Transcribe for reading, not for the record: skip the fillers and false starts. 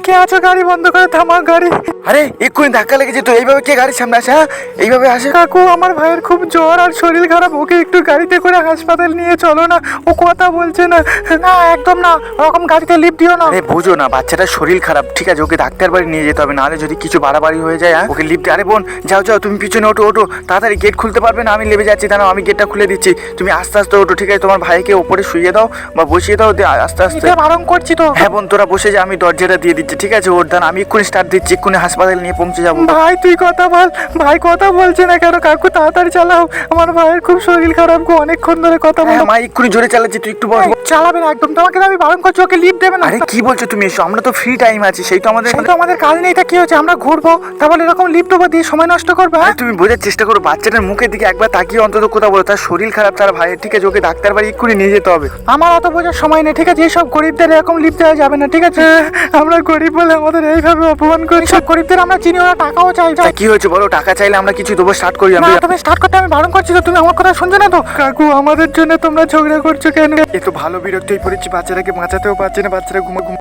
কে আছো? গাড়ি বন্ধ করে থামাও গাড়ি। আরে এক্ষুনি ধাক্কা লেগেছে তো, এইভাবে কে গাড়ির সামনে আসে? হ্যাঁ এইভাবে আসে? কাকু আমার ভাইয়ের খুব জ্বর আর শরীর খারাপ, ওকে একটু গাড়িতে করে হাসপাতাল নিয়ে চলো না, ও কথা বলছে না। না একদম না, ওরকম গাড়িতে লিফট দিও না। আরে বুঝো না, বাচ্চাটার শরীর খারাপ, ঠিক আছে? ওকে ডাক্তার বাড়ি নিয়ে যেতে হবে, নাহলে যদি কিছু বাড়াবাড়ি হয়ে যায় ওকে লিফটে। আরে বোন যাও যাও, তুমি পিছনে ওঠো ওঠো, তাড়াতাড়ি গেট খুলতে পারবে না? আমি লেবে যাচ্ছি, দাঁড়াও আমি গেটটা খুলে দিচ্ছি, তুমি আস্তে আস্তে ওঠো, ঠিক আছে? তোমার ভাইকে ওপরে শুইয়ে দাও বা বসিয়ে দাও, আস্তে আস্তে। বারণ করছি তো। হ্যাঁ বোন তোরা বসে যা, আমি দরজাটা দিয়ে দিচ্ছি, ঠিক আছে? ওর দান আমি এক্ষুনি স্টার্ট দিচ্ছি, এক্ষুনি হাসপাতাল নিয়ে পৌঁছে যাবো। ভাই তুই কথা বল। ভাই কথা বলছে না কেন? কাকু তাড়াতাড়ি চালাও, আমার ভাইয়ের খুব শরীর খারাপ গো, অনেকক্ষণ ধরে কথা বল। হ্যাঁ মা এক্ষুনি জোরে চালাচ্ছি, তুই একটু বস। চালাবে না একদম, তোমাকে তো আমি বারণ করছি, ওকে লিফট দেবে না। আরে কি বলছো তুমি? এসো, আমরা তো ফ্রি টাইম আছি, সেই তো আমাদের। তো আমাদের কাজ নেই, তা কি হচ্ছে? আমরা ঘুরবো, তারপর এরকম লিফট দেবো দিয়ে সময় নষ্ট করবে? আরে তুমি বোঝার চেষ্টা করো, বাচ্চাটার মুখের দিকে একবার তাকিয়ে অন্তত কথা বলো, তার শরীর খারাপ, তার ভাইয়ের, ঠিক আছে? ওকে ডাক্তার বাড়ি এক্ষুনি নিয়ে যেতে হবে। আমার অত বোঝার সময় নেই, ঠিক আছে? এইসব গরিবদের এরকম লিফট দেওয়া যাবে না, ঠিক আছে? আমরা গরিব বলে আমাদের এইভাবে অপমান করছি। সব গরিবদের আমরা চিনি, ওরা টাকাও চাই। তা কি হয়েছে বলো? টাকা চাইলে আমরা কিছু দেবো, স্টার্ট করি না, আমরা। তুমি স্টার্ট করতে আমি বারণ করছি তো, তুমি আমার কথা শুনছো না তো? কাকু আমাদের জন্য তোমরা ঝগড়া করছো কেন? এ তো ভালো বিরক্ত হয়ে পড়েছি, বাচ্চাটাকে বাঁচাতেও পারছি না, বাচ্চারা ঘুমা